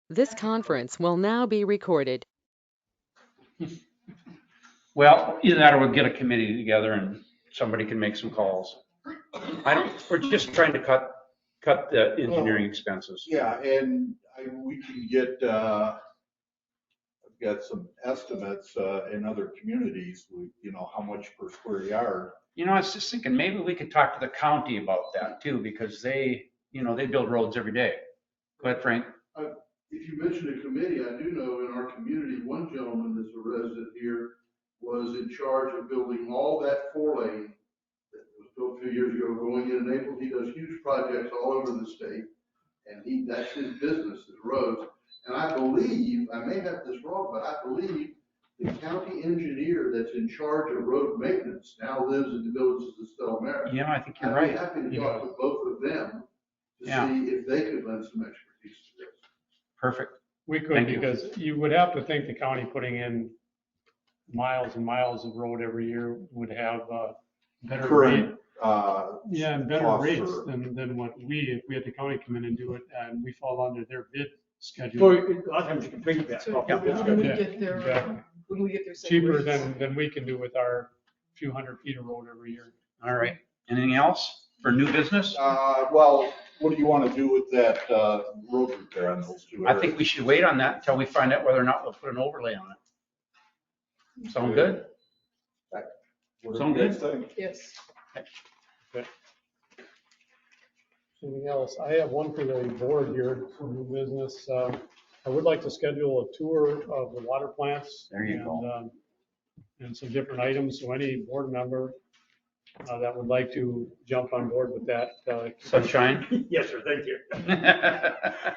This conference will now be recorded. Well, either that or we'll get a committee together and somebody can make some calls. We're just trying to cut the engineering expenses. Yeah, and we can get, I've got some estimates in other communities, how much per square yard. I was just thinking maybe we could talk to the county about that too, because they build roads every day. Go ahead, Frank. If you mentioned a committee, I do know in our community, one gentleman that's a resident here was in charge of building all that 4-lane that was built a few years ago going into Naples. He does huge projects all over the state, and that's his business, is roads. And I believe, I may have this wrong, but I believe the county engineer that's in charge of road maintenance now lives in the villages of Stella Maris. Yeah, I think you're I'd be right. happy to talk to both of them to see if they could lend some expertise to this. Perfect. We could, because you would have to think the county putting in miles and miles of road every year would have better rate. And better rates than what if we had the county come in and do it and we fall under their bid schedule. So a lot of times you can piggyback. So off the bid when we schedule. get their cheaper than we can do with our few hundred feet of road every year. All right. Anything else for new business? Well, what do you want to do with that road repair on those two areas? I think we should wait on that until we find out whether or not we'll put an overlay on it. Sound good? Sound good? Yes. Anything else? I have one for the board here for new business. I would like to schedule a tour of the water plants. There you go. And some different items. So any board member that would like to jump on board with that. Sunshine? Yes, sir, thank you.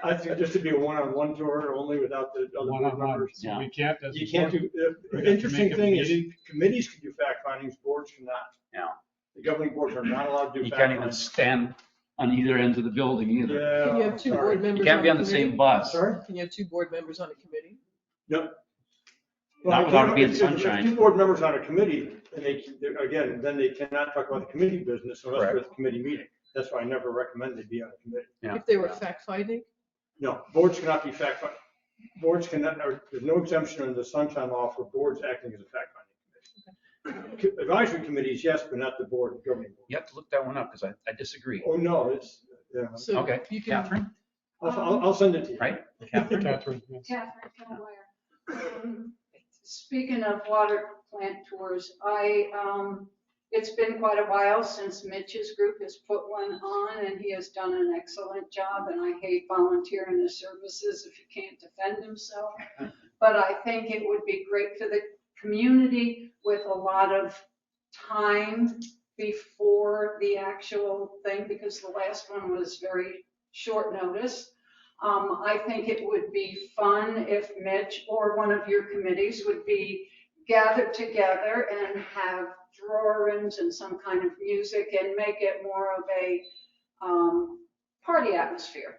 I think just to be a one-on-one tour only without the other board members. So we can't. You can't do, the interesting thing is committees can do fact findings, boards cannot. Yeah. The governing boards are not allowed to do You fact can't even findings. stand on either ends of the building either. Yeah. Can you have two sorry. board members? You can't be on the committee? same bus. Sorry? Can you have two board members on a committee? No. Not without it being If sunshine. two board members on a committee, and then they cannot talk about the committee business unless Correct. we're at the committee meeting. That's why I never recommend they be on a committee. Yeah. If they were fact finding? No, boards cannot be fact finding. Boards cannot, there's no exemption in the sunshine law for boards acting as a fact finding committee. Advisory committees, yes, but not the board, governing board. You have to look that one up because I disagree. Oh, no, it's, yeah. So Okay, you can, Catherine, I'll send it to you. right? Catherine? Catherine, yes. Catherine Kentwire. Speaking of water plant tours, it's been quite a while since Mitch's group has put one on, and he has done an excellent job, and I hate volunteering his services if you can't defend himself. But I think it would be great for the community with a lot of time before the actual thing, because the last one was very short notice. I think it would be fun if Mitch or one of your committees would be gathered together and have drawings and some kind of music and make it more of a party atmosphere.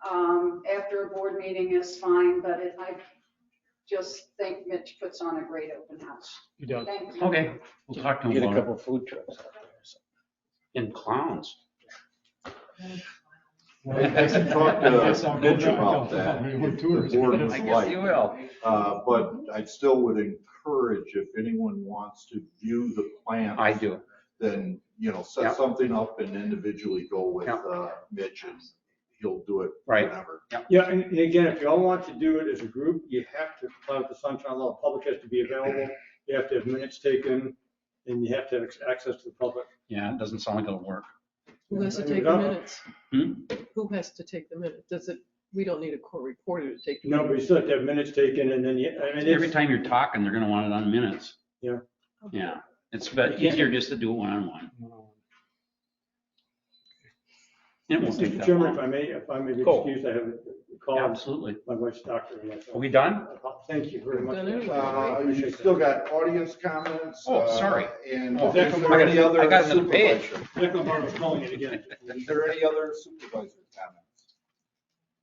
After a board meeting is fine, but I just think Mitch puts on a great open house. He does. Thank you. Okay, we'll talk to him Get a about it. couple food trucks. And clowns. I can talk to Mitch about that, if the board would I guess like. you will. But I still would encourage, if anyone wants to view the plan. I do. Then, set Yep. something up and individually go with Yep. Mitch, and he'll do it Right. whenever. Yeah, and again, if you all want to do it as a group, you have to comply with the sunshine law. The public has to be available. You have to have minutes taken, and you have to have access to the public. Yeah, it doesn't sound like it'll work. who has to I mean, take the without- minutes? Hmm? Who has to take the minutes? We don't need a court reporter to take the No, but you minutes. still have to have minutes taken, and then Every time you're talking, they're gonna want it on minutes. Yeah. Yeah, it's easier just to do it one-on-one. And it won't take Mr. that Chairman, long. if I may be Go. excused, I have a call. Absolutely. My wife's doctor. Are we done? Thank you very much. Done it? You Appreciate still that. got audience comments. Oh, sorry. And Oh, is there I any other I got another page. supervisor? Second part was calling it again. Is there any other supervisor comments?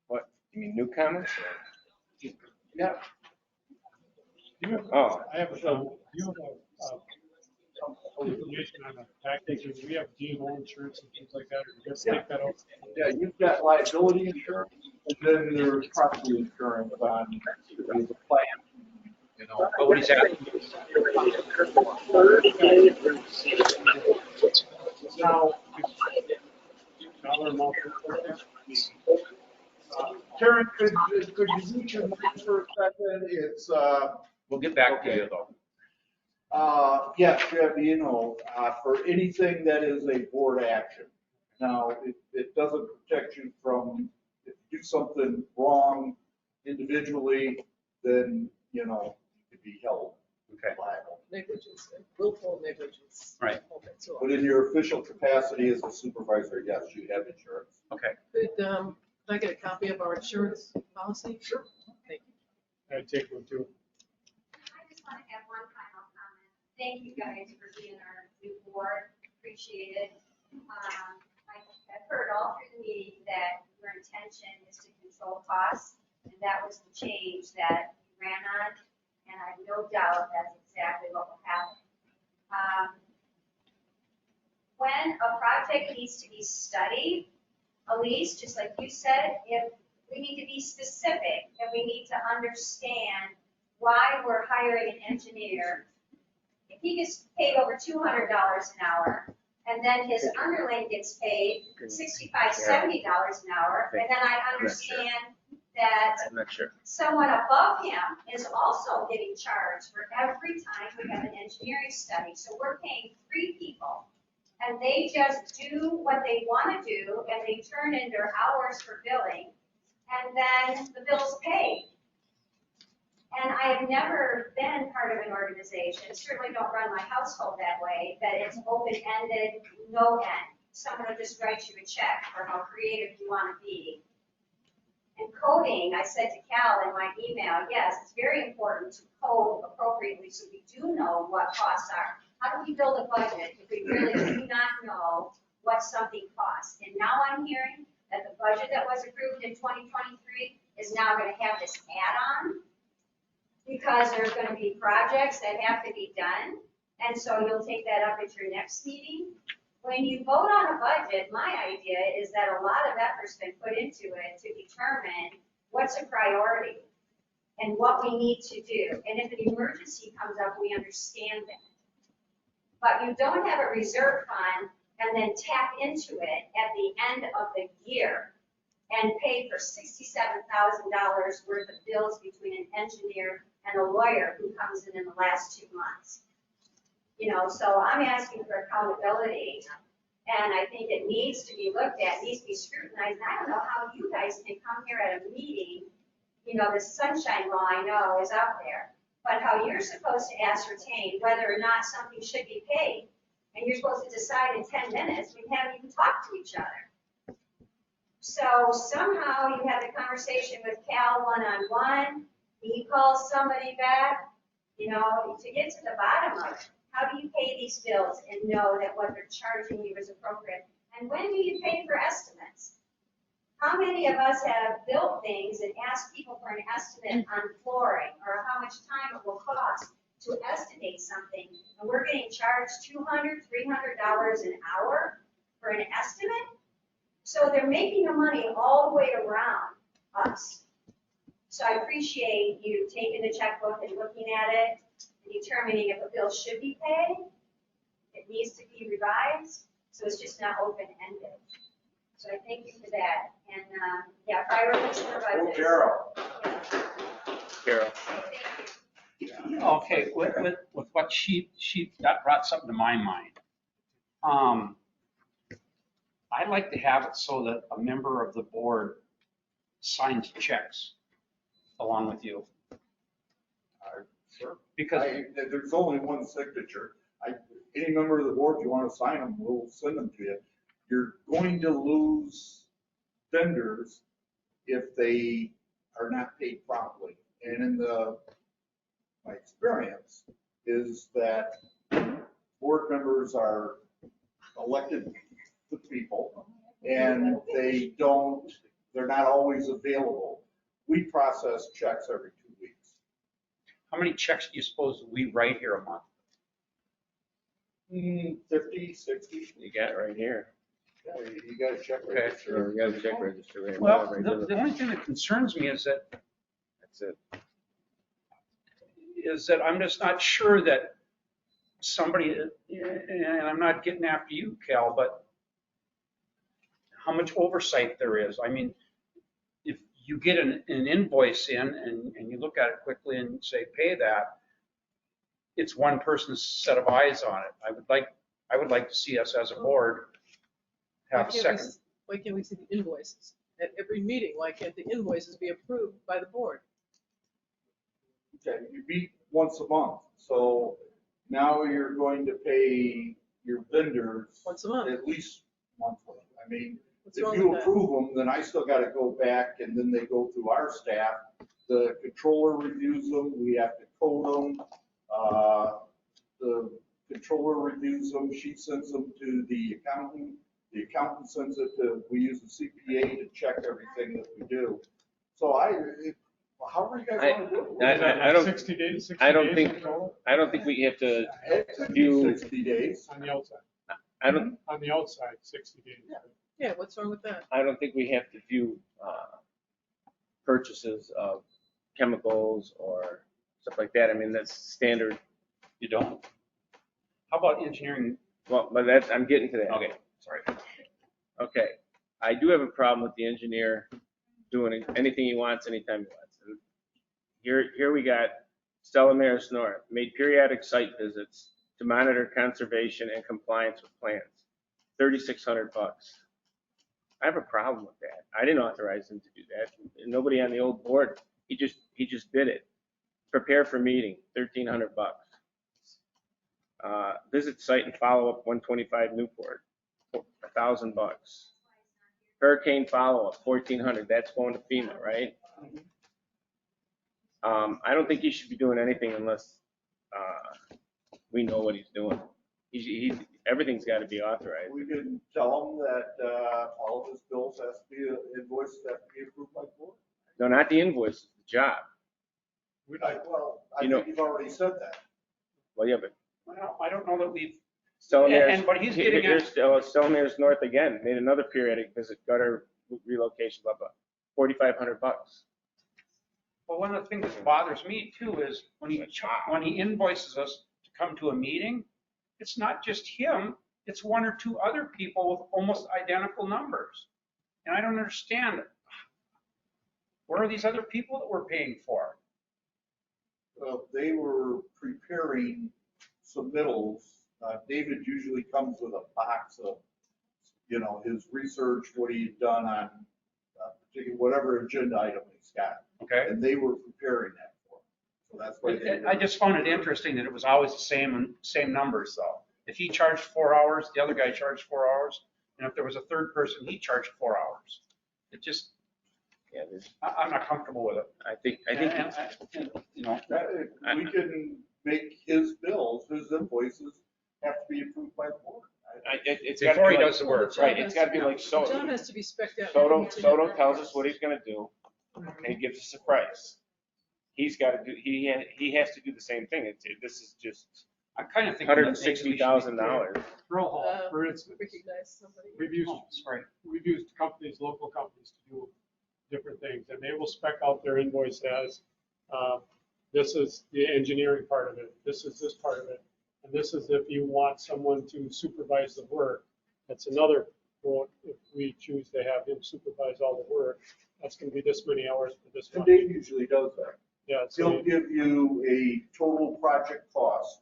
What, you mean new comments? Yeah. Oh, I have some information on the packages. We have DNO insurance and things like that. Or just take that out. Yeah, you've got liability insurance. And then there's property insurance on the plan, you know. But what he's asking, Now, Karen, could you mute your mic for a second? It's, we'll get back to you though. yes, Jeff, you know, for anything that is a board action. Now, it doesn't protect you from, if you do something wrong individually, then, you know, you could be held Okay. liable. Negligence, willful negligence. Right. Okay, so But in your official capacity as a supervisor, yes, you have insurance. Okay. could I get a copy of our insurance policy? Sure. Thank you. I'd take one too. I just want to have one final comment. Thank you guys for being our new board. Appreciate it. I've heard all through the meeting that your intention is to control costs, and that was the change that you ran on, and I have no doubt that's exactly what will happen. When a project needs to be studied, Elise, just like you said, if we need to be specific and we need to understand why we're hiring an engineer. If he gets paid over $200 an hour, and then his underling gets paid $65, $70 an hour, and then I understand that I'm not sure. someone above him is also getting charged for every time we have an engineering study. So we're paying 3 people, and they just do what they want to do, and they turn in their hours for billing, and then the bill's paid. And I have never been part of an organization, certainly don't run my household that way, that it's open-ended, no end. Someone will just write you a check for how creative you want to be. And coding, I said to Cal in my email, yes, it's very important to code appropriately so we do know what costs are. How do we build a budget if we really do not know what something costs? And now I'm hearing that the budget that was approved in 2023 is now going to have this add-on because there's going to be projects that have to be done. And so you'll take that up at your next meeting. When you vote on a budget, my idea is that a lot of effort's been put into it to determine what's a priority and what we need to do. And if an emergency comes up, we understand that. But you don't have a reserve fund and then tap into it at the end of the year and pay for $67,000 worth of bills between an engineer and a lawyer who comes in the last 2 months. You know, so I'm asking for accountability, and I think it needs to be looked at, needs to be scrutinized. And I don't know how you guys can come here at a meeting, you know, the sunshine law I know is out there, but how you're supposed to ascertain whether or not something should be paid, and you're supposed to decide in 10 minutes, we haven't even talked to each other. So somehow you have a conversation with Cal one-on-one, he calls somebody back, you know, to get to the bottom of it. How do you pay these bills and know that what they're charging you is appropriate? And when do you pay for estimates? How many of us have built things and asked people for an estimate on flooring or how much time it will cost to estimate something, and we're getting charged $200, $300 an hour for an estimate? So they're making the money all the way around us. So I appreciate you taking the checkbook and looking at it and determining if a bill should be paid. It needs to be revised, so it's just not open-ended. So I thank you for that. And yeah, priorities for budget. Oh, Carol. Carol. Thank you. Okay, with what she that brought something to my mind. I'd like to have it so that a member of the board signs checks along with you. Sure. Because There's only one signature. Any member of the board, if you want to sign them, we'll send them to you. You're going to lose vendors if they are not paid promptly. And in my experience is that board members are elected the people and they're not always available. We process checks every 2 weeks. how many checks do you suppose we write here a month? 50, 60. You got it right here. You got to check Okay. register. We gotta check register. We have Well, whatever, the only thing that concerns me That's it. is that I'm just not sure that somebody, and I'm not getting after you, Cal, but how much oversight there is. I mean, if you get an invoice in and you look at it quickly and say, pay that, it's one person's set of eyes on it. I would like to see us as a board have a second. Why can't we see the invoices? At every meeting, why can't the invoices be approved by the board? Okay, you meet once a month, so now you're going to pay your vendors Once a month. at least monthly. I mean, What's if wrong you with that? approve them, then I still got to go back and then they go through our staff. The controller reviews them, we have to code them. The controller reviews them, she sends them to the accountant sends it to, we use the CPA to check everything that we do. So how are you guys want to do it? I don't, 60 days? 60 I don't days think- in total? I don't think we have to, It could be You- 60 days. On the outside, I don't, on the outside, 60 days. Yeah, what's wrong with that? I don't think we have to view purchases of chemicals or stuff like that. I mean, that's standard. You don't? How about engineering? Well, but that's, I'm getting to that. Okay, sorry. Okay, I do have a problem with the engineer doing anything he wants, anytime he wants. And here we got Stella Maris North, made periodic site visits to monitor conservation and compliance with plans. $3,600. I have a problem with that. I didn't authorize him to do that. Nobody on the old board, he just did it. Prepare for meeting, $1,300. Visit site and follow up, 125 Newport, $1,000. Hurricane follow up, $1,400. That's going to FEMA, right? I don't think he should be doing anything unless we know what he's doing. Everything's got to be authorized. We can tell them that all of his bills has to be, invoices have to be approved by the board. No, not the invoice, the job. Well, I You know- think you've already said that. Well, yeah, but Well, I don't know that we've, Stella Maris, and what he's getting here's at, Stella Maris North again, made another periodic visit, gutter relocation, blah, blah, $4,500. well, one of the things that bothers me too is when he invoices us to come to a meeting, it's not just him, it's one or two other people with almost identical numbers. And I don't understand it. Where are these other people that we're paying for? They were preparing submittals. David usually comes with a box of, his research, what he'd done on particular, whatever agenda item he's got. Okay? And they were preparing that for him. So that's why they I just found it interesting that it was always the same numbers though. If he charged 4 hours, the other guy charged 4 hours, and if there was a third person, he charged 4 hours. It just, Yeah, I'm not comfortable with it. I think, we can make his bills, his invoices have to be approved by the board. it's got to Before be he like, does the work. right, it's got to be like The Soto. job has to be spec'd out. Soto tells us what he's going to do, and he gives us a price. He's got to do, he has to do the same thing. This is just I kind of think that maybe we should be $160,000. Drill hall, for instance, Recognize somebody. we've used Sorry. companies, local companies to do different things, and they will spec out their invoice as, this is the engineering part of it, this is this part of it, and this is if you want someone to supervise the work. That's another quote, if we choose to have him supervise all the work, that's gonna be this many hours for this And one. Dave usually does that. Yeah, so He'll give you a total project cost,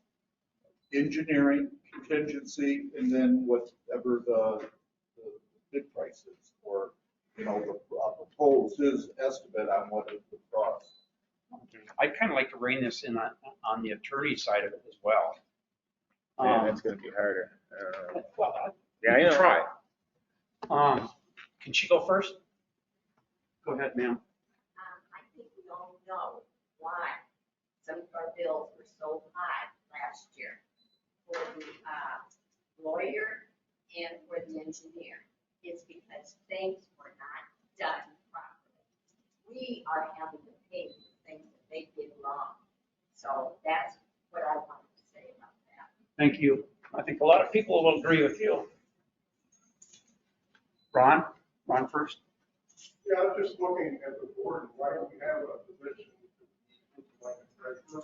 engineering, contingency, and then whatever the bid price is, or, propose his estimate on what it would cost. I'd kind of like to rein this in on the attorney side of it as well. Man, that's going to be harder. Well, Yeah, I we can know. try. Can she go first? Go ahead, ma'am. I think we all know why some of our bills were so high last year for the lawyer and for the engineer. It's because things were not done properly. We are having to pay for things that they did wrong. So that's what I wanted to say about that. Thank you. I think a lot of people will agree with you. Ron first? Yeah, I was just looking at the board, why don't we have a position like a treasurer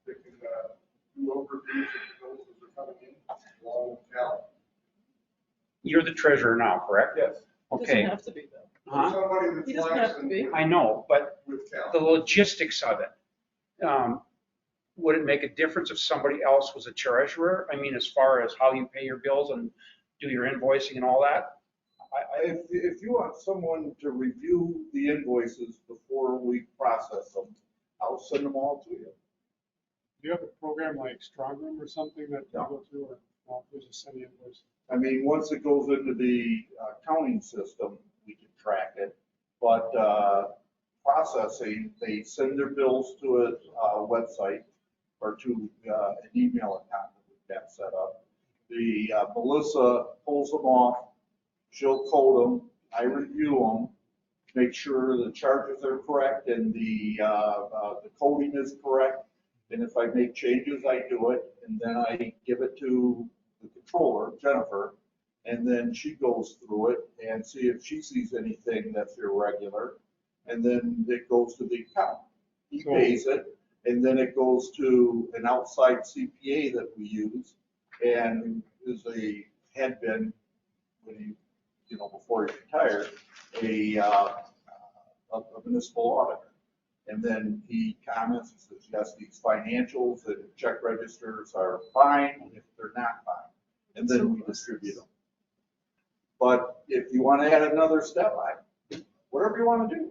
that can do overviews of the bills that are coming in, along with Cal? You're the treasurer now, correct? Yes. Doesn't Okay. have to be though. Huh? Somebody He that's doesn't have to be. I know, but with Cal. the logistics of it, would it make a difference if somebody else was a treasurer? I mean, as far as how you pay your bills and do your invoicing and all that? If you want someone to review the invoices before we process them, I'll send them all to you. Do you have a program like Strongroom or something that you go to, or no, there's a send invoice? I mean, once it goes into the accounting system, we can track it. But processing, they send their bills to a website or to an email account that we've got set up. The Melissa pulls them off, she'll code them, I review them, make sure the charges are correct and the coding is correct. And if I make changes, I do it, and then I give it to the controller, Jennifer, and then she goes through it and see if she sees anything that's irregular. And then it goes to the accountant. He pays it, and then it goes to an outside CPA that we use, and is had been, when he, before he retired, a municipal auditor. And then he comments and says, yes, these financials and check registers are fine, and if they're not fine. And then we distribute them. But if you want to add another step, whatever you want to do.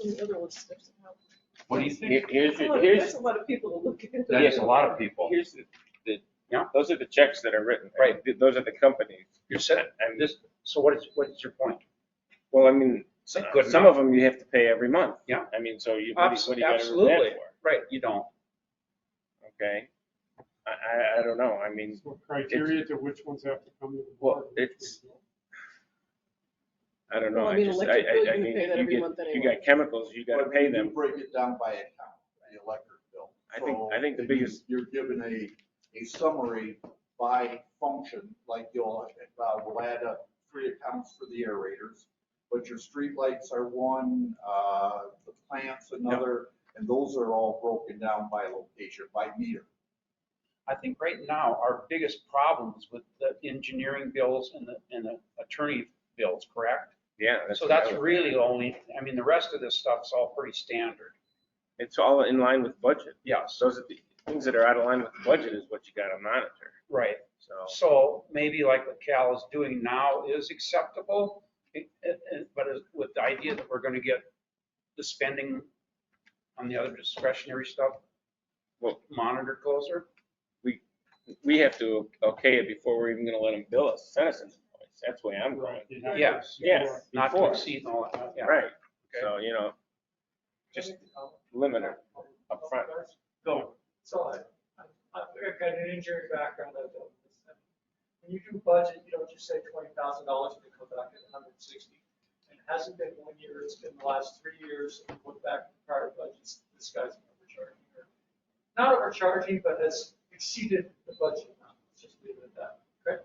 The other one steps out. What do you think? That's a lot of people to look at. That is a lot of people. Here's those are the checks that are written, right? Those are the companies. You're saying, so what is your point? Well, I mean, some of them you have to pay every month. Yeah. I mean, so what do you got to Absolutely. that for? Right, you don't. Okay. I don't know. I mean, So criteria to which ones have to come to the well, board? I don't know. Well, I mean, electric bill, I you mean, pay that every month you anyway. got chemicals, you got to But pay you them. break it down by account, the electric bill. I think the So biggest, You're given a summary by function, like we'll add up 3 accounts for the aerators, but your streetlights are one, the plants another, and those are all broken down by location, by meter. I think right now, our biggest problem is with the engineering bills and the attorney bills, correct? yeah. So that's really only, I mean, the rest of this stuff's all pretty standard. It's all in line with budget. Yes. Those are the things that are out of line with budget is what you got to monitor. Right. So So maybe like what Cal is doing now is acceptable, but with the idea that we're going to get the spending on the other discretionary stuff monitored closer. we have to okay it before we're even going to let them bill us, send us an invoice. That's the way I'm going. Yes. Yes. Not to before. exceed and all that. Yeah. Right. Okay. So, just limit it up front. Go. So I've got an engineering background. When you do budget, you don't just say $20,000 and it comes back at 160. And it hasn't been 1 year, it's been the last 3 years. If you look back at prior budgets, this guy's overcharging. Not overcharging, but has exceeded the budget amount. Let's just leave it at that. Okay.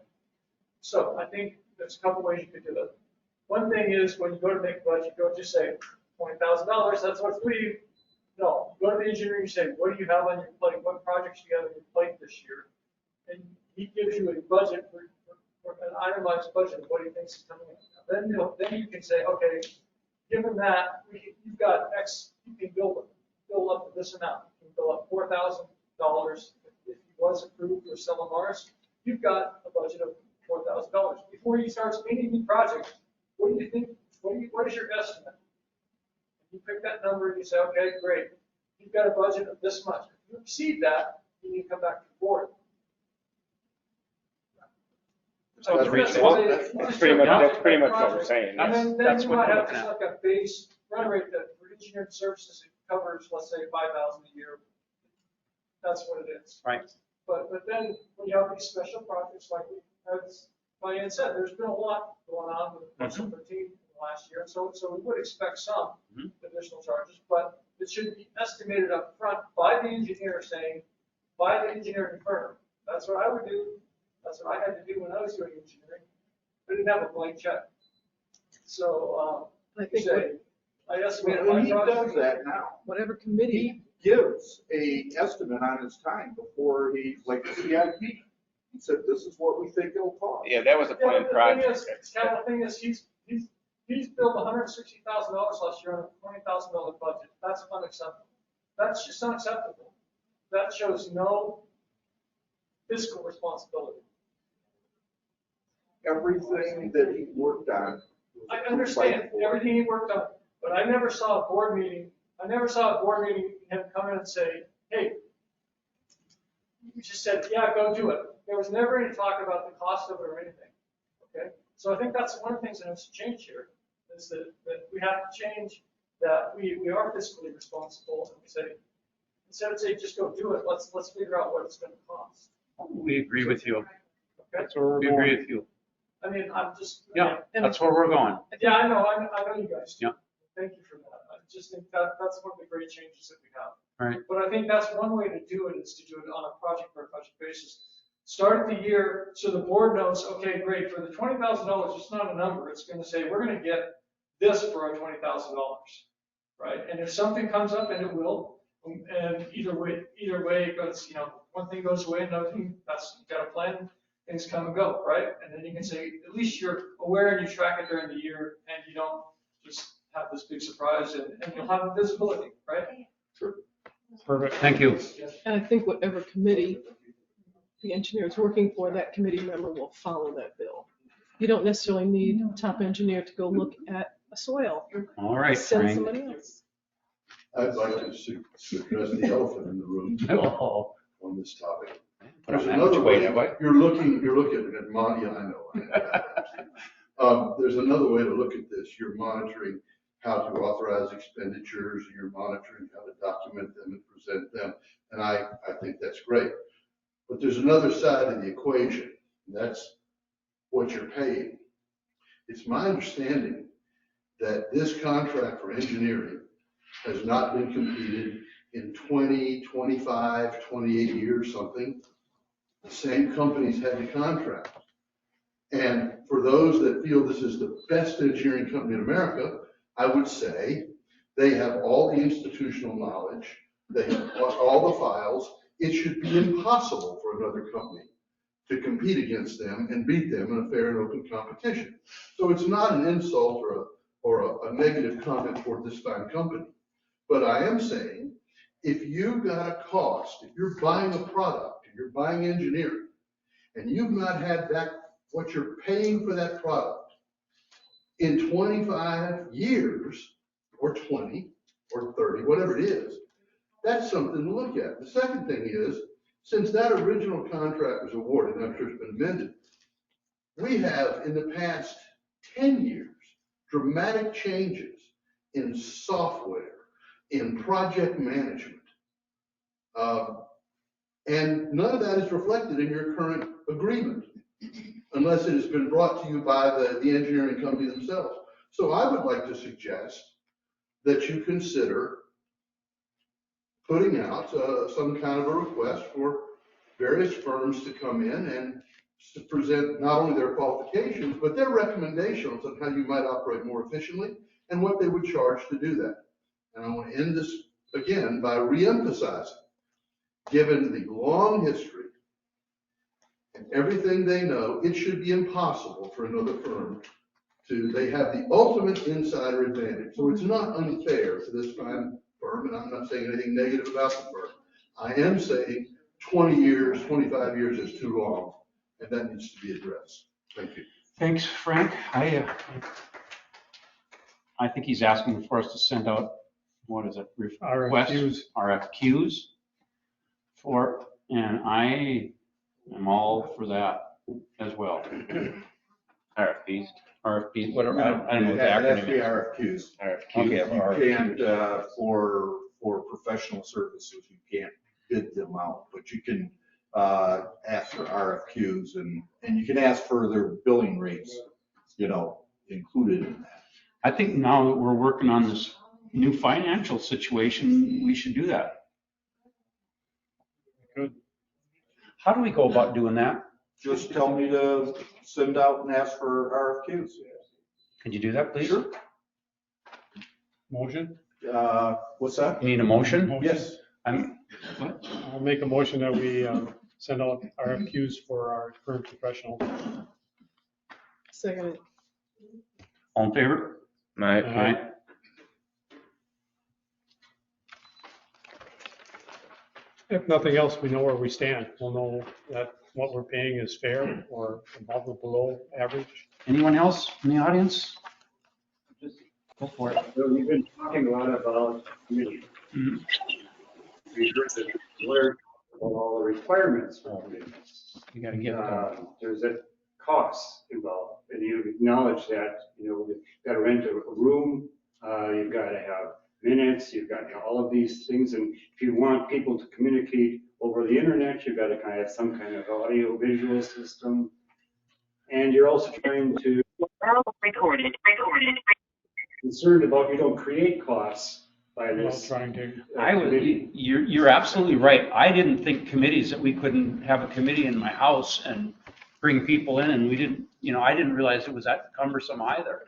So I think there's a couple ways you could do it. One thing is when you go to make a budget, don't just say $20,000, that's what's leave. No, go to the engineer and say, what do you have on your plate? What projects do you have on your plate this year? And he gives you a budget for an itemized budget of what he thinks is coming in. Then you can say, okay, given that, you've got X, you can build up to this amount. You can build up $4,000 if he was approved for some of ours. You've got a budget of $4,000. Before you start spending new projects, what do you think? What is your estimate? You pick that number and you say, okay, great. You've got a budget of this much. If you exceed that, you need to come back to the board. So it's reasonable. That's pretty much what we're saying. And then That's you what might we're have looking just at. like a base run rate that for engineering services, it covers, let's say, 5,000 a year. That's what it is. Right. But then when you have these special projects, like as Diane said, there's been a lot going on with Budget 13 in the last year. So we would expect some additional charges, but it should be estimated up front by the engineer saying, by the engineering firm. That's what I would do. That's what I had to do when I was doing engineering. I didn't have a blank check. So, I think say, I estimated Well, my and he does project. that now. whatever committee, He gives a estimate on his time before he, like the CIP. He said, this is what we think it'll cost. Yeah, that was a Yeah, planned but the thing project. is, Cal, the thing is, he's built $160,000 last year on a $20,000 budget. That's unacceptable. That's just unacceptable. That shows no fiscal responsibility. Everything that he worked on. was I approved by understand the board. everything he worked on, but I never saw a board meeting, him come in and say, hey, you just said, yeah, go do it. There was never any talk about the cost of it or anything, okay? So I think that's one of the things that has to change here, is that we have to change that we are fiscally responsible, and we say, instead of saying, just go do it, let's figure out what it's gonna cost. We agree with you. Okay? That's where we agree with you. I mean, I'm just. Yeah, that's where we're going. Yeah, I know you guys do. Yeah. Thank you for that. I just think that's one of the great changes that we have. Right. But I think that's one way to do it, is to do it on a project by project basis. Start the year so the board knows, okay, great, for the $20,000, it's not a number. It's gonna say, we're gonna get this for our $20,000, right? And if something comes up, and it will, and either way it goes, one thing goes away, another thing, you got a plan, things come and go, right? And then you can say, at least you're aware and you track it during the year, and you don't just have this big surprise, and you'll have visibility, right? Sure. Perfect, thank you. and I think whatever committee the engineer is working for, that committee member will follow that bill. You don't necessarily need a top engineer to go look at a soil. All right, Send Frank. somebody else. I'd like to address the elephant in the room Oh, on this topic. put on There's that another much weight, way, have I? you're looking at money, I know. There's another way to look at this. You're monitoring how to authorize expenditures, you're monitoring how to document them and present them, and I think that's great. But there's another side of the equation, and that's what you're paying. It's my understanding that this contract for engineering has not been completed in 20, 25, 28 years, something. The same companies had the contract. And for those that feel this is the best engineering company in America, I would say they have all the institutional knowledge, they have all the files. It should be impossible for another company to compete against them and beat them in a fair and open competition. So it's not an insult or a negative comment toward this fine company. But I am saying, if you got a cost, if you're buying a product, and you're buying engineering, and you've not had what you're paying for that product in 25 years, or 20, or 30, whatever it is, that's something to look at. The second thing is, since that original contract was awarded, and I'm sure it's been amended, we have in the past 10 years, dramatic changes in software, in project management. And none of that is reflected in your current agreement, unless it has been brought to you by the engineering company themselves. So I would like to suggest that you consider putting out some kind of a request for various firms to come in and to present not only their qualifications, but their recommendations on how you might operate more efficiently and what they would charge to do that. And I want to end this again by reemphasizing, given the long history and everything they know, it should be impossible for another firm they have the ultimate insider advantage. So it's not unfair to this fine firm, and I'm not saying anything negative about the firm. I am saying 20 years, 25 years is too long, and that needs to be addressed. Thank you. Thanks, Frank. I think he's asking for us to send out, what is it? RFQs and I am all for that as well. RFPs, whatever, I don't know what the It has to be acronym is. RFQs. You can't, for professional services, you can't bid them out, but you can ask for RFQs and you can ask for their billing rates, included in that. I think now that we're working on this new financial situation, we should do that. Good. How do we go about doing that? Just tell me to send out and ask for RFQs. Could you do that, please? Sure. Motion? What's that? You need a motion? Yes. I'll make a motion that we send out RFQs for our current professional. Second. All in favor? Right. All right. If nothing else, we know where we stand. We'll know that what we're paying is fair or above or below average. Anyone else in the audience? Go for it. So we've been talking a lot about committees. Mhm. We've heard the alert about all the requirements for committees. You gotta get them. There's a cost involved, and you acknowledge that, you've got to rent a room, you've got to have minutes, you've got all of these things, and if you want people to communicate over the internet, you've got to kind of have some kind of audio visual system. And you're also trying to concerned about you don't create costs by this. Trying to. You're absolutely right. I didn't think committees, that we couldn't have a committee in my house and bring people in, and we didn't, I didn't realize it was that cumbersome either.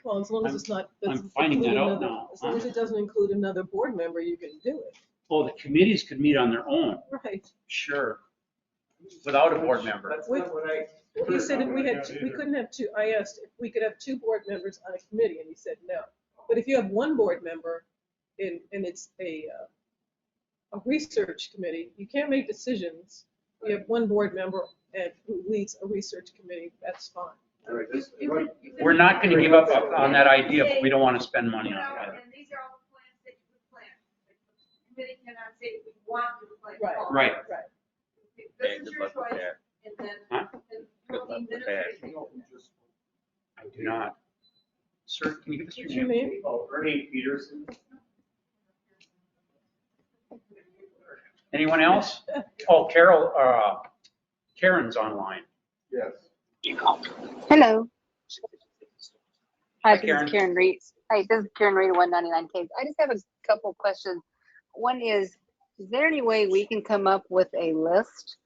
Well, as long as it's not. I'm finding that out now. As long as it doesn't include another board member, you can do it. Oh, the committees could meet on their own. Right. Sure. Without a board member. That's not what I. He said if we couldn't have two, I asked if we could have two board members on a committee, and he said no. But if you have one board member and it's a research committee, you can't make decisions. You have one board member who leads a research committee, that's fine. All right, We're not going to give up on that idea, but we don't want to spend money on it. And these are all the plans that you would plan. The committee cannot say we want you to plan. Right. all. Right. This is your choice, and then. Huh? Good luck with that. I do not. Sir, can you give us What's your your name? name? Ernie Peterson. Anyone else? Oh, Karen's online. Yes. Hello. Hi, this Karen. is Karen Reed. Hi, this is Karen Reed, 199K. I just have a couple questions. One is there any way we can come up with a list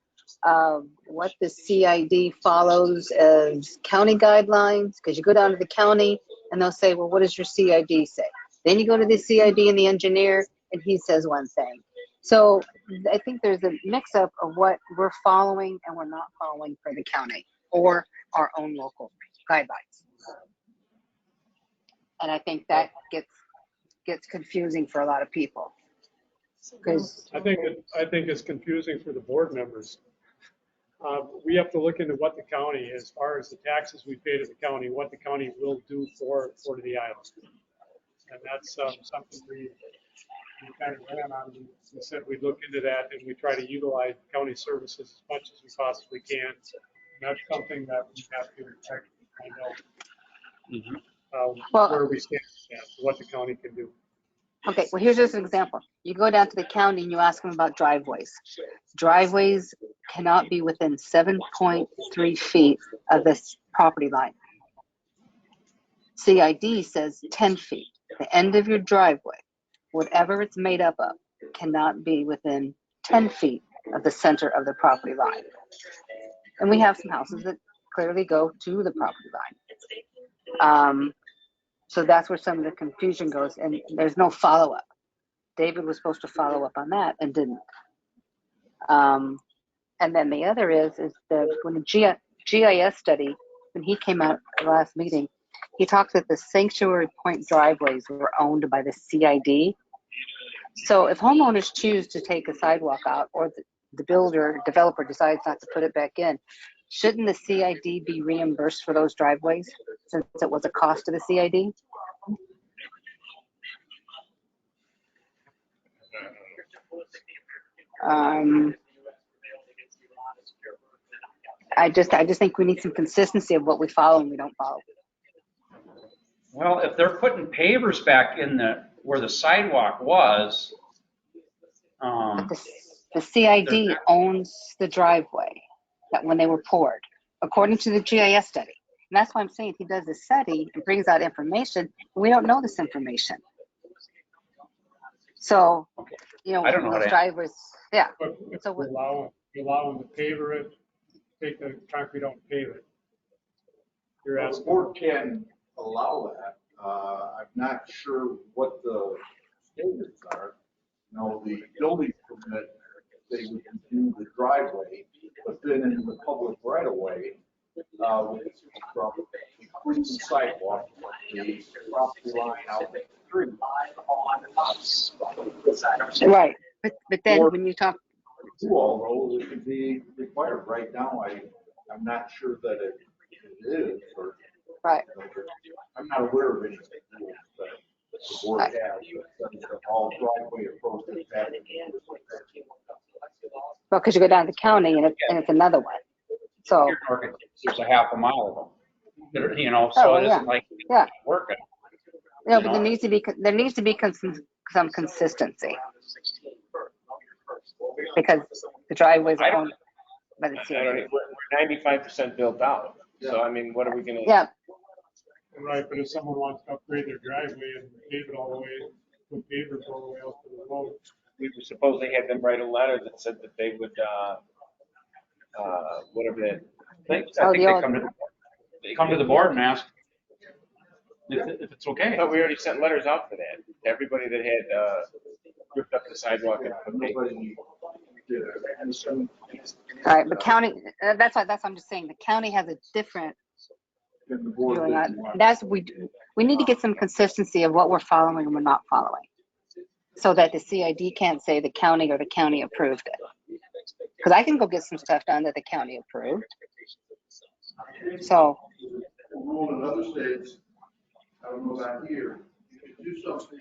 of what the CID follows as county guidelines? Because you go down to the county and they'll say, well, what does your CID say? Then you go to the CID and the engineer and he says one thing. So I think there's a mix-up of what we're following and we're not following for the county or our own local guidelines. And I think that gets confusing for a lot of people. Because I think it's confusing for the board members. We have to look into what the county, as far as the taxes we pay to the county, what the county will do for the island. And that's something we kind of ran on. We said we'd look into that and we try to utilize county services as much as we possibly can. And that's something that we have to check and find out where we stand with that, what the county can do. okay, well, here's just an example. You go down to the county and you ask them about driveways. Driveways cannot be within 7.3 feet of this property line. CID says 10 feet. The end of your driveway, whatever it's made up of, cannot be within 10 feet of the center of the property line. And we have some houses that clearly go to the property line. So that's where some of the confusion goes, and there's no follow-up. David was supposed to follow up on that and didn't. And then the other is when the GIS study, when he came out at the last meeting, he talked that the sanctuary point driveways were owned by the CID. So if homeowners choose to take a sidewalk out or the developer decides not to put it back in, shouldn't the CID be reimbursed for those driveways since it was a cost to the CID? I just think we need some consistency of what we follow and we don't follow. Well, if they're putting pavers back in where the sidewalk was, the CID owns the driveway that when they were poured, according to the GIS study. And that's why I'm saying he does the study and brings out information. We don't know this information. So, I don't know how to driveways, yeah. But if So we allow them to paver it, take the concrete out and pave it. You're The asking. board can allow that. I'm not sure what the standards are. You know, the building permit, they would do the driveway, but then in the public right of way, from including sidewalk, the property line out the street. Right, but then when you talk, Do all those, it could be required. Right now, I'm not sure that it is, or. right, I'm not aware of any rules that the board has, that all driveway approaches have. well, because you go down to the county and it's another one. So, Here, Norton, there's a half a mile of them. There- You know, Oh, so well, it yeah. isn't like Yeah. working. no, You but know. there needs to be some consistency. Because the driveways I are don't- owned by the I don't CID. know, we're 95% built out. So I mean, what are we gonna? Yeah, Right, but if someone wants to upgrade their driveway and pave it all the way, put pavers all the way out to the road. We were supposedly had them write a letter that said that they would, whatever that. I Oh, think the they old- come to the board and ask if it's I okay. thought we already sent letters out for that. Everybody that had ripped up the sidewalk and put pavers. Nobody did it. all right, but county, that's why I'm just saying, the county has a different, And the board feeling didn't on- want. that's, we need to get some consistency of what we're following and we're not following. So that the CID can't say the county or the county approved it. Because I can go get some stuff done that the county approved. So, The rule in other states, I don't know about here, you can do something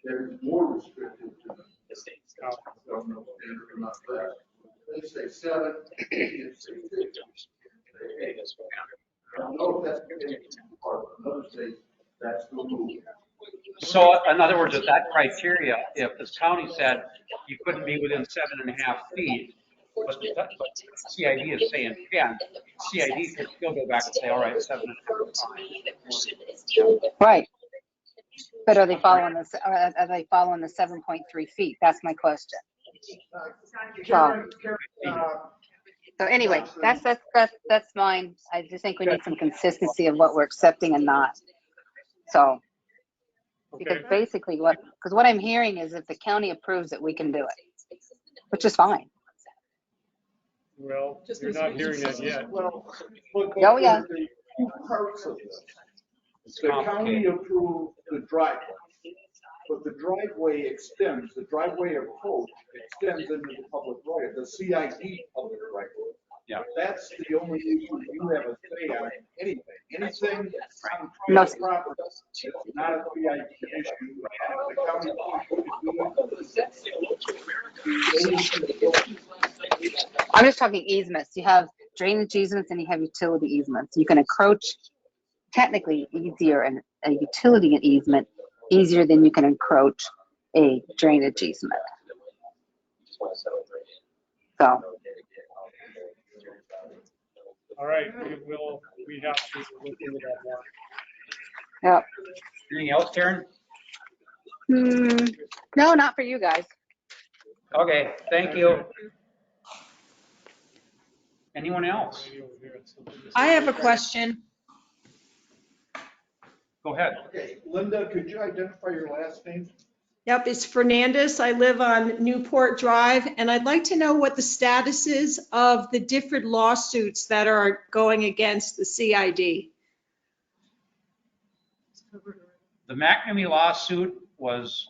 that is more restrictive to the government standard or not that. They say 7, they say 6. I don't know if that's the case in other states, that's the rule. So in other words, with that criteria, if the county said you couldn't be within 7.5 feet, but CID is saying 10, CID could still go back and say, all right, 7.5 is fine. right. But are they following this, are they following the 7.3 feet? That's my question. So anyway, that's mine. I just think we need some consistency of what we're accepting and not. So, because Okay. basically because what I'm hearing is if the county approves it, we can do it, which is fine. Well, Just you're needs not to be hearing that consistent. yet. Well, Oh, yeah. there's two parts of this. The county approved the driveway, but the driveway extends, the driveway approach extends into the public right, the CID public right. Yeah. That's the only issue you have a say on anything. Anything on No. private property is not a CID issue. The county I'm just talking easements. You have drainage easements and you have utility easements. You can encroach technically easier in a utility easement easier than you can encroach a drainage easement. So, All right, we have to look into that more. yeah. Anything else, Karen? No, not for you guys. Okay, thank you. Anyone else? I have a question. Go ahead. Okay, Linda, could you identify your last name? Yep, it's Fernandez. I live on Newport Drive, and I'd like to know what the status is of the different lawsuits that are going against the CID. The McNamee lawsuit was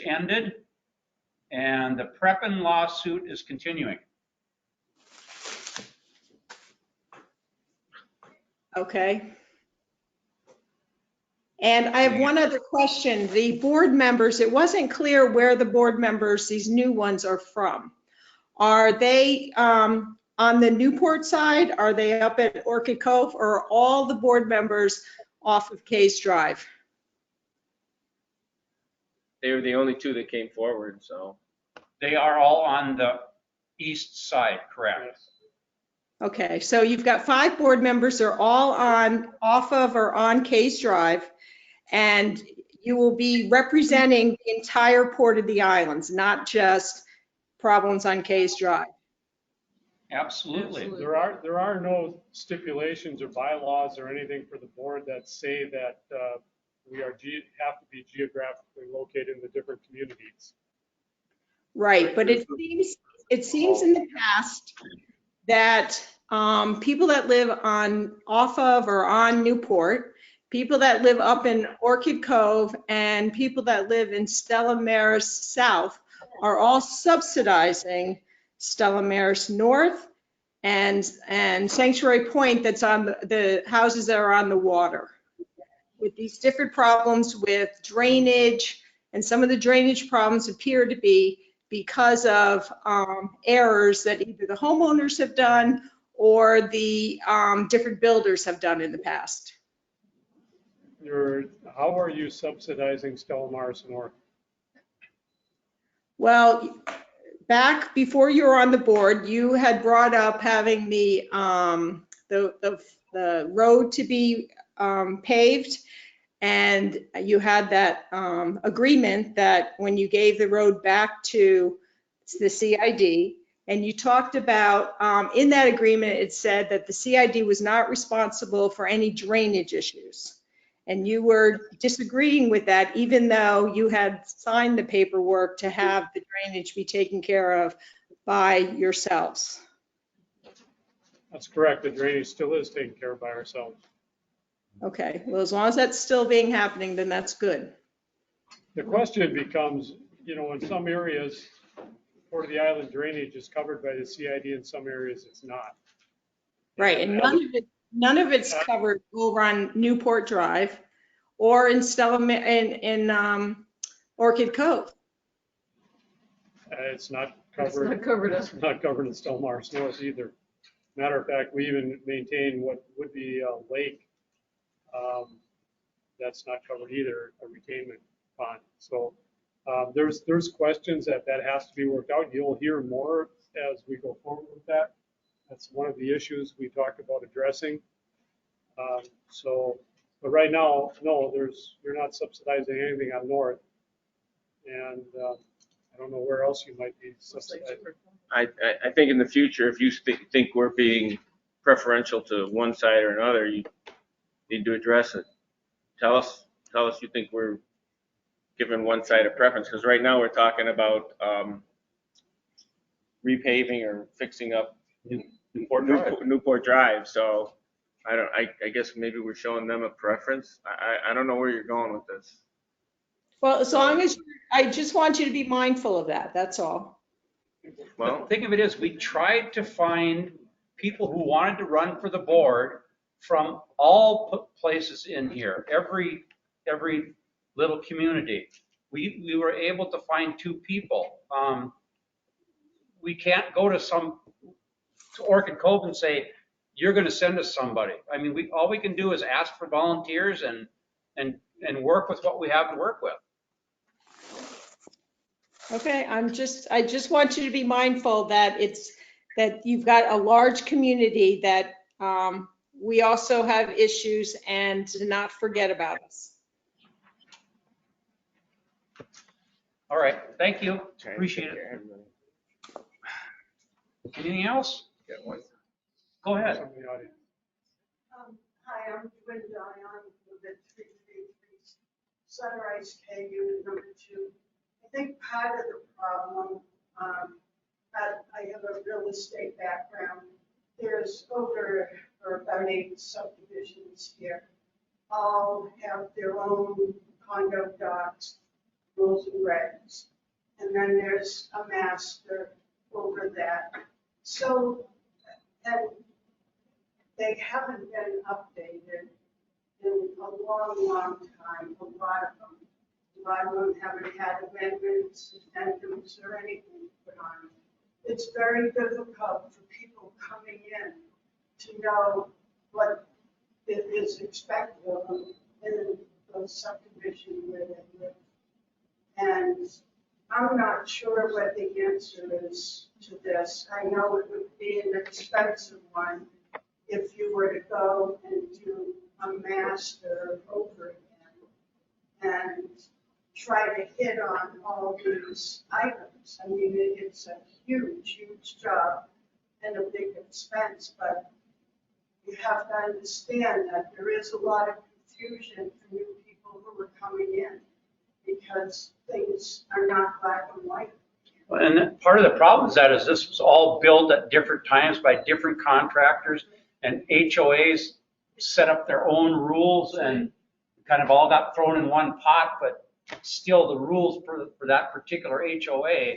ended, and the Prepin lawsuit is continuing. Okay. And I have one other question. The board members, it wasn't clear where the board members, these new ones, are from. Are they on the Newport side? Are they up at Orchid Cove? Or are all the board members off of Case Drive? They were the only two that came forward, so. They are all on the east side, correct? Okay, so you've got 5 board members. They're all off of or on Case Drive. And you will be representing the entire Port of the Islands, not just problems on Case Drive. Absolutely. There are no stipulations or bylaws or anything for the board that say that we have to be geographically located in the different communities. Right, but it seems in the past that people that live off of or on Newport, people that live up in Orchid Cove, and people that live in Stella Maris South are all subsidizing Stella Maris North and Sanctuary Point, that's on the houses that are on the water, with these different problems with drainage, and some of the drainage problems appear to be because of errors that either the homeowners have done or the different builders have done in the past. How are you subsidizing Stella Maris North? Well, back before you were on the board, you had brought up having the road to be paved, and you had that agreement that when you gave the road back to the CID, and you talked about, in that agreement, it said that the CID was not responsible for any drainage issues. And you were disagreeing with that, even though you had signed the paperwork to have the drainage be taken care of by yourselves. That's correct. The drainage still is taken care of by ourselves. Okay, well, as long as that's still happening, then that's good. The question becomes, in some areas, Port of the Island drainage is covered by the CID, in some areas it's not. Right, and none of it's covered over on Newport Drive or in Orchid Cove. It's not covered. It's not covered in Stella Maris North either. Matter of fact, we even maintain what would be a lake. That's not covered either, a retainment pond. So there's questions that has to be worked out. You'll hear more as we go forward with that. That's one of the issues we talked about addressing. But right now, no, you're not subsidizing anything on North. And I don't know where else you might be subsidizing. I think in the future, if you think we're being preferential to one side or another, you need to address it. Tell us you think we're giving one side a preference, because right now we're talking about repaving or fixing up Newport Drive. So I guess maybe we're showing them a preference. I don't know where you're going with this. Well, as long as, I just want you to be mindful of that, that's all. Well, the thing of it is, we tried to find people who wanted to run for the board from all places in here, every little community. We were able to find 2 people. We can't go to Orchid Cove and say, you're going to send us somebody. I mean, all we can do is ask for volunteers and work with what we have to work with. Okay, I just want you to be mindful that that you've got a large community, that we also have issues, and to not forget about us. All right, thank you. Appreciate it. Anything else? Go ahead. Hi, I'm Gwynn Dion, live at 333 Sunrise K, unit number 2. I think part of the problem, I have a real estate background. There's about 8 subdivisions here. All have their own condo docs, rules and regs. And then there's a master over that. So, and they haven't been updated in a long time, a lot of them. A lot of them haven't had amendments, addendums, or anything put on. It's very difficult for people coming in to know what is expected of them in the subdivision where they live. And I'm not sure what the answer is to this. I know it would be an expensive one if you were to go and do a master over again and try to hit on all these items. I mean, it's a huge job. and a big expense, but you have to understand that there is a lot of confusion for new people who are coming in because things are not black and white. And part of the problem is that this was all built at different times by different contractors, and HOAs set up their own rules and kind of all got thrown in one pot, but still the rules for that particular HOA,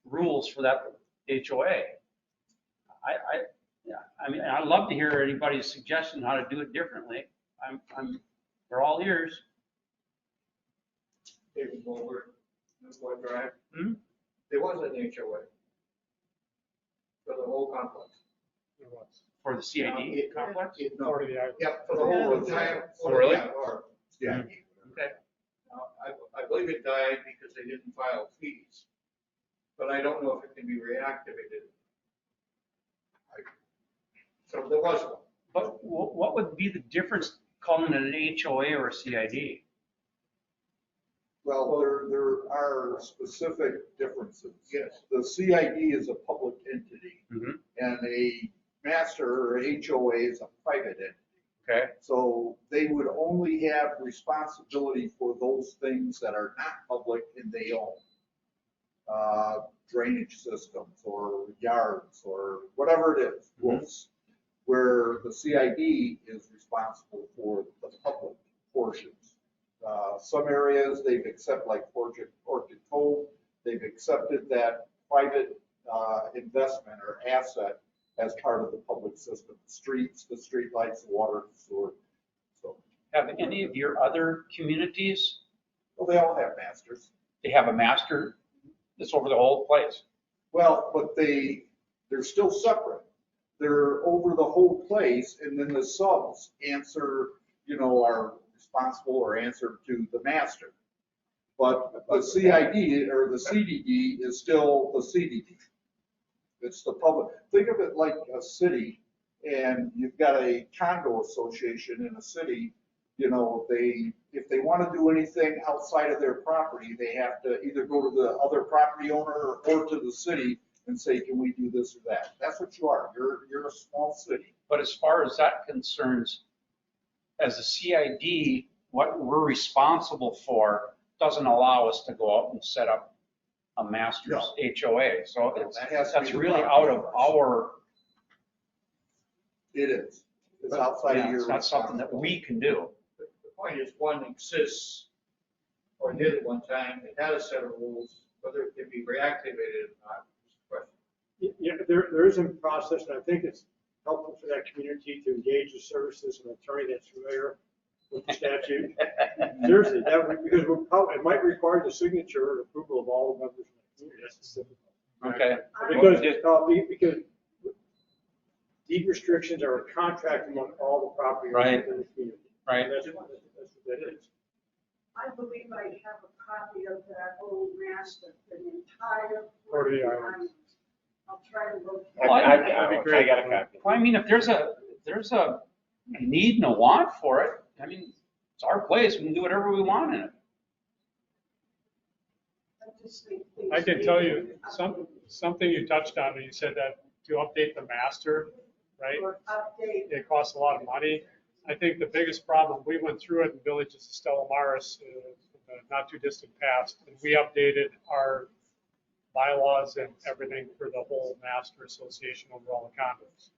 rules for that HOA. Yeah, I mean, I'd love to hear anybody's suggestion how to do it differently. We're all ears. David Mulder, Newport Drive. Hmm? There was an HOA for the whole complex. There was. For the CID complex? Part of the island. Yep, for the whole entire. Oh, really? Yeah. Okay. I believe it died because they didn't file fees, but I don't know if it can be reactivated. So there was one. But what would be the difference calling it an HOA or a CID? Well, there are specific differences. Yes. The CID is a public entity, Mhm. and a master or HOA is a private entity. Okay. So they would only have responsibility for those things that are not public and they own. Drainage systems or yards or whatever it is. roofs. Where the CID is responsible for the public portions. Some areas they've accepted, like Orchid Cove, they've accepted that private investment or asset as part of the public system. Streets, the street lights, the water, the sewer. So, Have any of your other communities, well, they all have masters. they have a master that's over the whole place? Well, but they're still separate. They're over the whole place, and then the subs answer, are responsible or answer to the master. But the CID or the CDD is still the CDD. It's the public. Think of it like a city, and you've got a condo association in a city. If they want to do anything outside of their property, they have to either go to the other property owner or to the city and say, can we do this or that? That's what you are. You're a small city. But as far as that concerns, as a CID, what we're responsible for doesn't allow us to go out and set up a master's HOA. So that's really out of our. It is. It's outside of your. It's not something that we can do. The point is, one exists, or did at one time, it had a set of rules, whether it can be reactivated or not. Yeah, there is a process, and I think it's helpful for that community to engage the services of an attorney that's familiar with the statute. Seriously, because it might require the signature or approval of all members of the community. That's difficult. Okay. Because deed restrictions are a contract among all the property owners in the community. Right. That's what that is. I believe I have a copy of that old master, the entire. Part of the island. I'll try to look. I got a copy. Well, I mean, if there's a need and a want for it, I mean, it's our place. We can do whatever we want in it. I can tell you something you touched on when you said that to update the master, right? It costs a lot of money. I think the biggest problem, we went through it in villages of Stella Maris, not too distant past, and we updated our bylaws and everything for the whole master association over all the condos.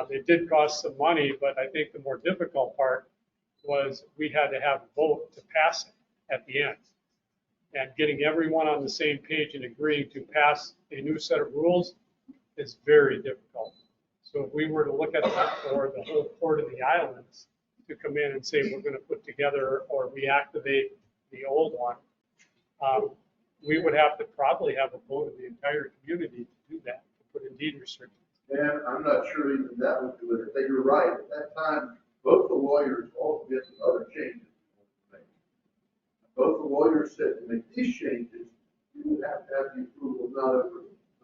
It did cost some money, but I think the more difficult part was we had to have a vote to pass it at the end. And getting everyone on the same page and agreeing to pass a new set of rules is very difficult. So if we were to look at that for the whole Port of the Islands to come in and say we're going to put together or reactivate the old one, we would have to probably have a vote of the entire community to do that, to put in deed restrictions. And I'm not sure even that would do it. If you're right, at that time, both the lawyers also did some other changes. Both the lawyers said to make these changes, you would have to have the approval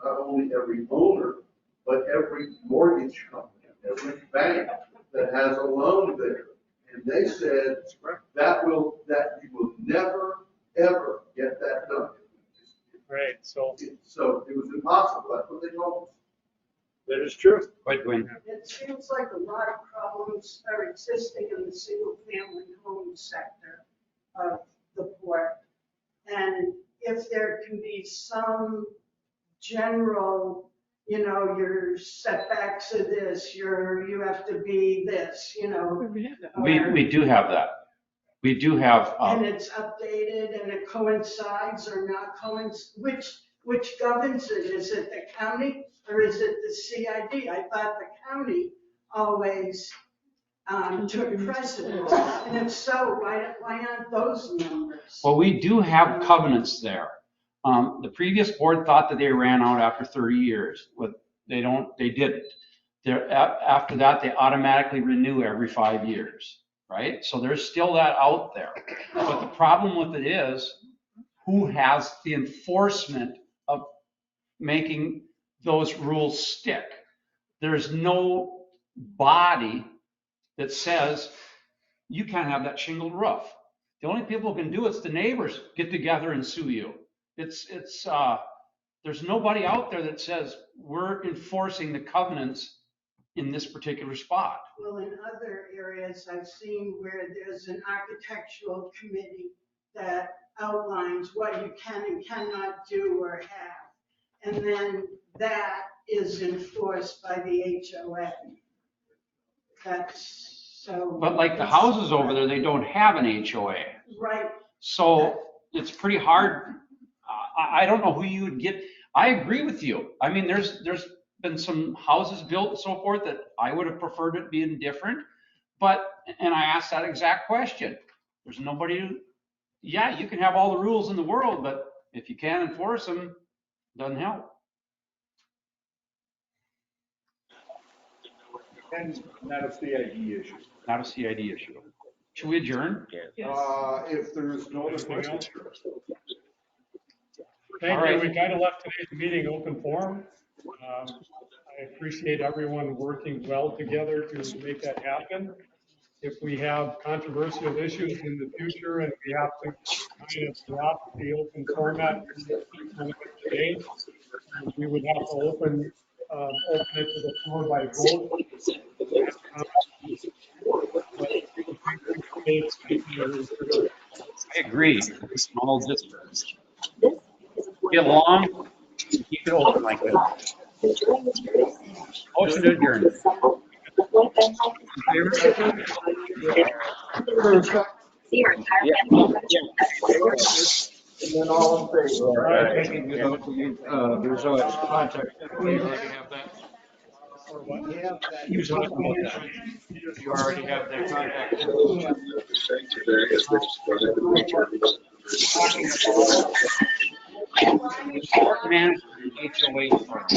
not only every owner, but every mortgage company, every bank that has a loan there. And they said that you will never, ever get that done. Right. So it was impossible. That's what they told us. That is true. Go ahead, Gwen. It seems like a lot of problems are existing in the single-family home sector of the port. And if there can be some general, you know, your setbacks are this, you have to be this, you know. We do have that. We do have, And it's updated and it coincides or not coincides, which governs it? Is it the county or is it the CID? I thought the county always took precedence. And if so, why aren't those numbers? well, we do have covenants there. The previous board thought that they ran out after 30 years, but they didn't. After that, they automatically renew every 5 years, right? So there's still that out there. But the problem with it is, who has the enforcement of making those rules stick? There's no body that says you can't have that shingled roof. The only people who can do it's the neighbors get together and sue you. There's nobody out there that says we're enforcing the covenants in this particular spot. Well, in other areas, I've seen where there's an architectural committee that outlines what you can and cannot do or have. And then that is enforced by the HOA. That's so. But like the houses over there, they don't have an HOA. Right. So it's pretty hard. I don't know who you would get. I agree with you. I mean, there's been some houses built and so forth that I would have preferred it being different. And I asked that exact question. There's nobody who, yeah, you can have all the rules in the world, but if you can't enforce them, it doesn't help. And not a CID issue. Not a CID issue. Should we adjourn? If there's no other questions. Thank All you. right. We kind of left today's meeting open forum. I appreciate everyone working well together to make that happen. If we have controversial issues in the future and we have to kind of drop the open format today, we would have to open it to the floor by vote. I agree. Small distance. Get along, keep it open like this. Motion to adjourn. And then all in favor. All right, thank you. There's a contact. We already have that. You talked about that. You already have that contact. Park management, HOA firm.